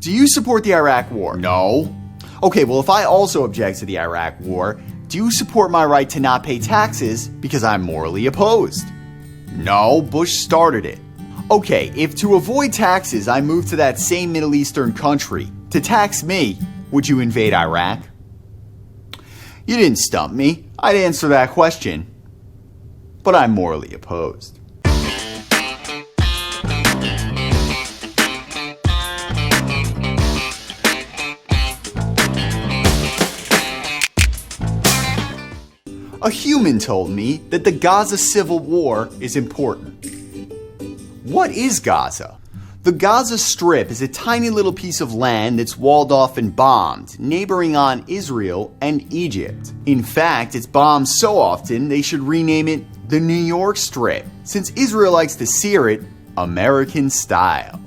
Do you support the Iraq War? No. Okay, well, if I also object to the Iraq War, do you support my right to not pay taxes because I'm morally opposed? No, Bush started it. Okay, if to avoid taxes I moved to that same Middle Eastern country to tax me, would you invade Iraq? You didn't stump me. I'd answer that question. But I'm morally opposed. A human told me that the Gaza civil war is important. What is Gaza? The Gaza Strip is a tiny little piece of land that's walled off and bombed, neighboring on Israel and Egypt. In fact, it's bombed so often they should rename it the New York Strip, since Israel likes to sear it American style.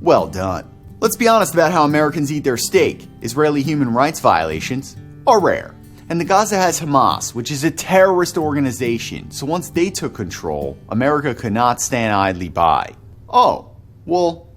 Well done. Let's be honest about how Americans eat their steak. Israeli human rights violations are rare. And the Gaza has Hamas, which is a terrorist organization, so once they took control, America could not stand idly by. Oh, well,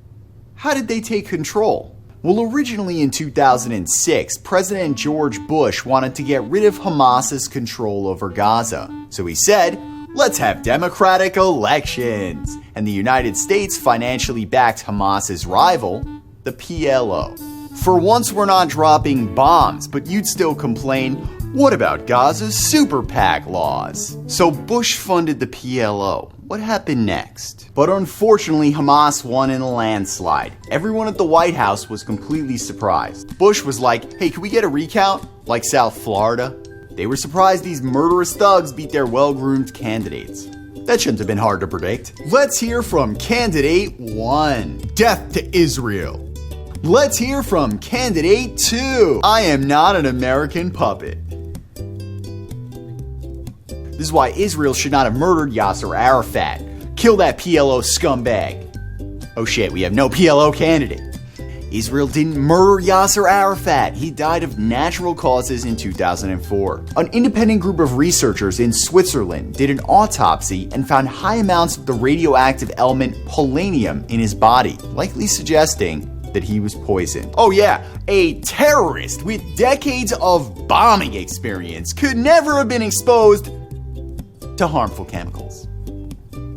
how did they take control? Well, originally in 2006, President George Bush wanted to get rid of Hamas's control over Gaza. So he said, let's have democratic elections. And the United States financially backed Hamas's rival, the PLO. For once we're not dropping bombs, but you'd still complain, what about Gaza's super PAC laws? So Bush funded the PLO. What happened next? But unfortunately, Hamas won in a landslide. Everyone at the White House was completely surprised. Bush was like, hey, can we get a recount? Like South Florida? They were surprised these murderous thugs beat their well-groomed candidates. That shouldn't have been hard to predict. Let's hear from Candidate 1. Death to Israel. Let's hear from Candidate 2. I am not an American puppet. This is why Israel should not have murdered Yasser Arafat. Kill that PLO scumbag. Oh shit, we have no PLO candidate. Israel didn't murder Yasser Arafat. He died of natural causes in 2004. An independent group of researchers in Switzerland did an autopsy and found high amounts of the radioactive element polonium in his body, likely suggesting that he was poisoned. Oh yeah, a terrorist with decades of bombing experience could never have been exposed to harmful chemicals.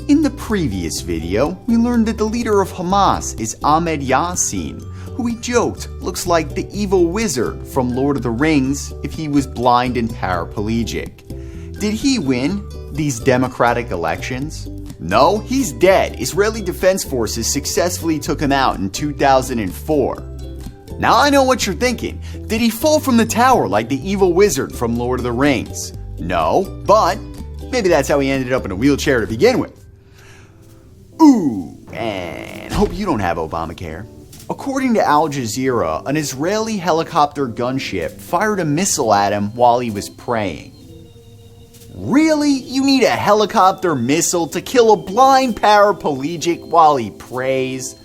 In the previous video, we learned that the leader of Hamas is Ahmed Yassin, who we joked looks like the evil wizard from Lord of the Rings if he was blind and paraplegic. Did he win these democratic elections? No, he's dead. Israeli Defense Forces successfully took him out in 2004. Now I know what you're thinking. Did he fall from the tower like the evil wizard from Lord of the Rings? No, but maybe that's how he ended up in a wheelchair to begin with. Ooh, and hope you don't have Obamacare. According to Al Jazeera, an Israeli helicopter gunship fired a missile at him while he was praying. Really? You need a helicopter missile to kill a blind paraplegic while he prays?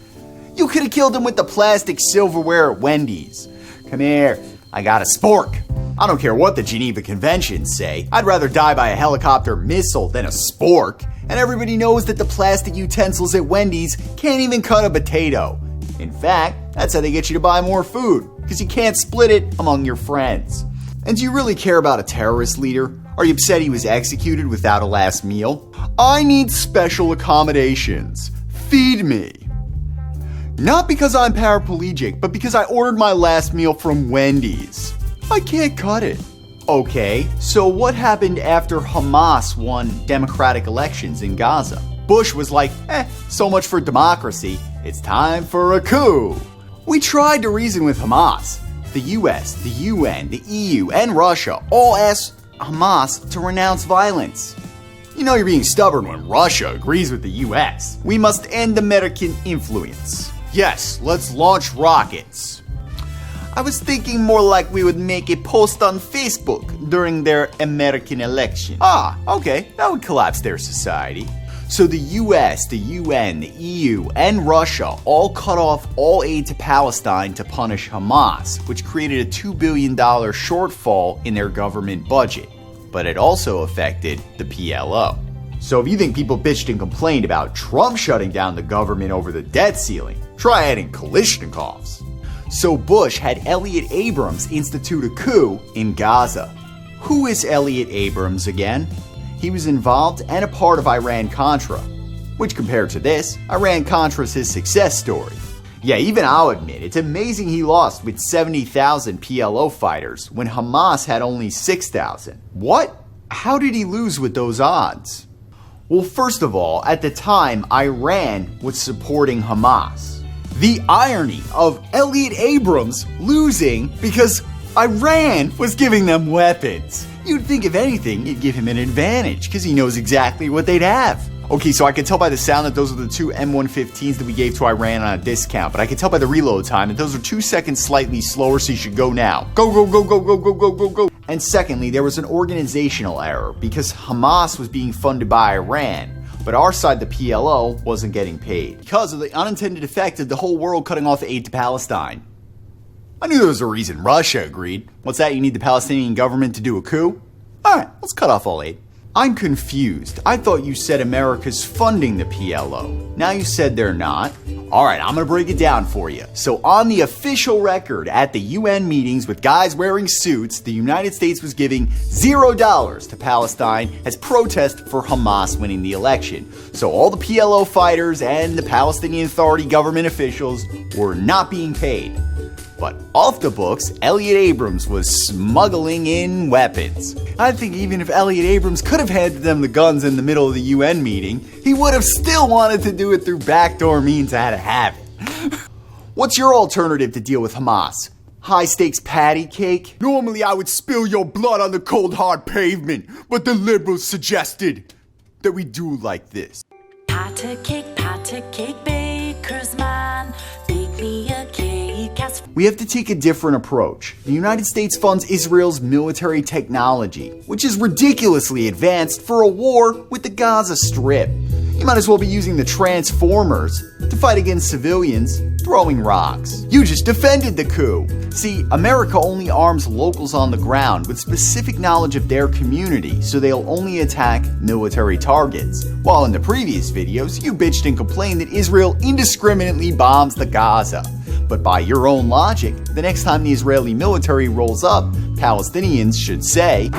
You could have killed him with the plastic silverware at Wendy's. Come here, I got a spork. I don't care what the Geneva Conventions say. I'd rather die by a helicopter missile than a spork. And everybody knows that the plastic utensils at Wendy's can't even cut a potato. In fact, that's how they get you to buy more food, because you can't split it among your friends. And do you really care about a terrorist leader? Are you upset he was executed without a last meal? I need special accommodations. Feed me. Not because I'm paraplegic, but because I ordered my last meal from Wendy's. I can't cut it. Okay, so what happened after Hamas won democratic elections in Gaza? Bush was like, so much for democracy. It's time for a coup. We tried to reason with Hamas. The US, the UN, the EU, and Russia all asked Hamas to renounce violence. You know you're being stubborn when Russia agrees with the US. We must end American influence. Yes, let's launch rockets. I was thinking more like we would make a post on Facebook during their American election. Ah, okay, that would collapse their society. So the US, the UN, the EU, and Russia all cut off all aid to Palestine to punish Hamas, which created a $2 billion shortfall in their government budget. But it also affected the PLO. So if you think people bitched and complained about Trump shutting down the government over the debt ceiling, try adding Kalashnikovs. So Bush had Elliot Abrams institute a coup in Gaza. Who is Elliot Abrams again? He was involved and a part of Iran-Contra, which compared to this, Iran-Contra is his success story. Yeah, even I'll admit, it's amazing he lost with 70,000 PLO fighters when Hamas had only 6,000. What? How did he lose with those odds? Well, first of all, at the time, Iran was supporting Hamas. The irony of Elliot Abrams losing because Iran was giving them weapons. You'd think if anything, it'd give him an advantage because he knows exactly what they'd have. Okay, so I can tell by the sound that those are the two M115s that we gave to Iran on a discount, but I can tell by the reload time that those are 2 seconds slightly slower, so you should go now. Go, go, go, go, go, go, go, go, go. And secondly, there was an organizational error because Hamas was being funded by Iran, but our side, the PLO, wasn't getting paid because of the unintended effect of the whole world cutting off aid to Palestine. I knew there was a reason Russia agreed. What's that? You need the Palestinian government to do a coup? Alright, let's cut off all aid. I'm confused. I thought you said America's funding the PLO. Now you said they're not. Alright, I'm gonna break it down for you. So on the official record at the UN meetings with guys wearing suits, the United States was giving $0 to Palestine as protest for Hamas winning the election. So all the PLO fighters and the Palestinian Authority government officials were not being paid. But off the books, Elliot Abrams was smuggling in weapons. I think even if Elliot Abrams could have handed them the guns in the middle of the UN meeting, he would have still wanted to do it through backdoor means how to have it. What's your alternative to deal with Hamas? High stakes patty cake? Normally I would spill your blood on the cold hard pavement, but the liberals suggested that we do like this. Patty cake, baker's man, bake me a cake. We have to take a different approach. The United States funds Israel's military technology, which is ridiculously advanced for a war with the Gaza Strip. You might as well be using the Transformers to fight against civilians throwing rocks. You just defended the coup. See, America only arms locals on the ground with specific knowledge of their community, so they'll only attack military targets. While in the previous videos, you bitched and complained that Israel indiscriminately bombs the Gaza. But by your own logic, the next time the Israeli military rolls up, Palestinians should say,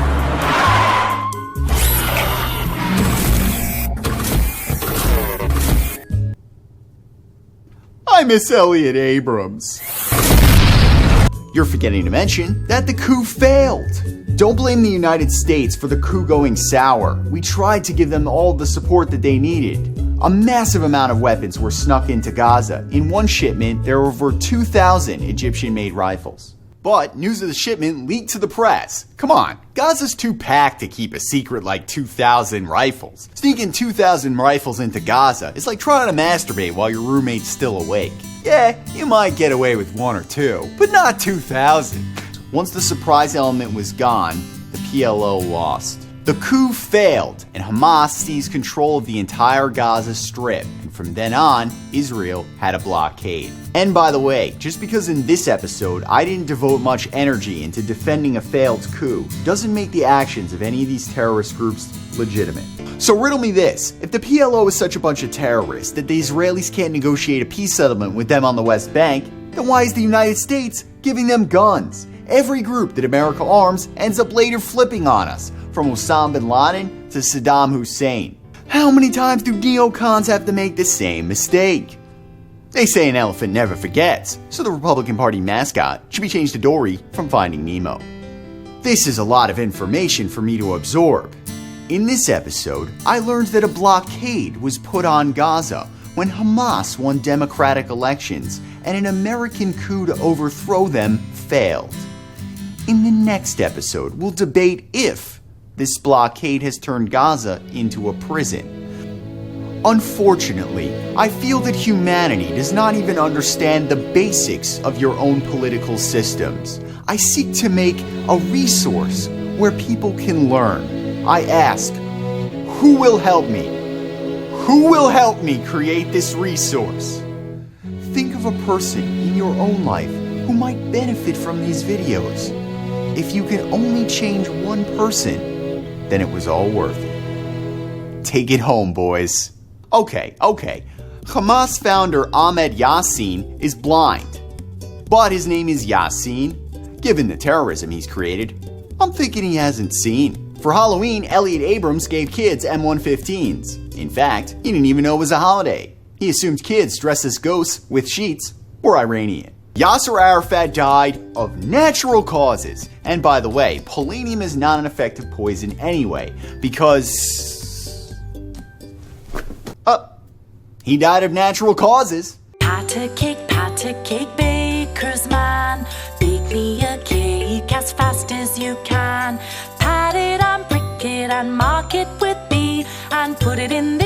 I miss Elliot Abrams. You're forgetting to mention that the coup failed. Don't blame the United States for the coup going sour. We tried to give them all the support that they needed. A massive amount of weapons were snuck into Gaza. In one shipment, there were over 2,000 Egyptian-made rifles. But news of the shipment leaked to the press. Come on, Gaza's too packed to keep a secret like 2,000 rifles. Sneaking 2,000 rifles into Gaza is like trying to masturbate while your roommate's still awake. Yeah, you might get away with 1 or 2, but not 2,000. Once the surprise element was gone, the PLO lost. The coup failed, and Hamas seized control of the entire Gaza Strip, and from then on, Israel had a blockade. And by the way, just because in this episode I didn't devote much energy into defending a failed coup, doesn't make the actions of any of these terrorist groups legitimate. So riddle me this, if the PLO is such a bunch of terrorists that the Israelis can't negotiate a peace settlement with them on the West Bank, then why is the United States giving them guns? Every group that America arms ends up later flipping on us, from Osama bin Laden to Saddam Hussein. How many times do neocons have to make the same mistake? They say an elephant never forgets, so the Republican Party mascot should be changed to Dory from Finding Nemo. This is a lot of information for me to absorb. In this episode, I learned that a blockade was put on Gaza when Hamas won democratic elections and an American coup to overthrow them failed. In the next episode, we'll debate if this blockade has turned Gaza into a prison. Unfortunately, I feel that humanity does not even understand the basics of your own political systems. I seek to make a resource where people can learn. I ask, who will help me? Who will help me create this resource? Think of a person in your own life who might benefit from these videos. If you can only change one person, then it was all worth it. Take it home, boys. Okay. Hamas founder Ahmed Yassin is blind. but his name is Yasin. Given the terrorism he's created, I'm thinking he hasn't seen. For Halloween, Elliot Abrams gave kids M115s. In fact, he didn't even know it was a holiday. He assumed kids dressed as ghosts with sheets were Iranian. Yasser Arafat died of natural causes. And by the way, polonium is not an effective poison anyway, because he died of natural causes. Pat a cake, baker's man. Bake me a cake as fast as you can. Pat it and prick it and mark it with B and put it in the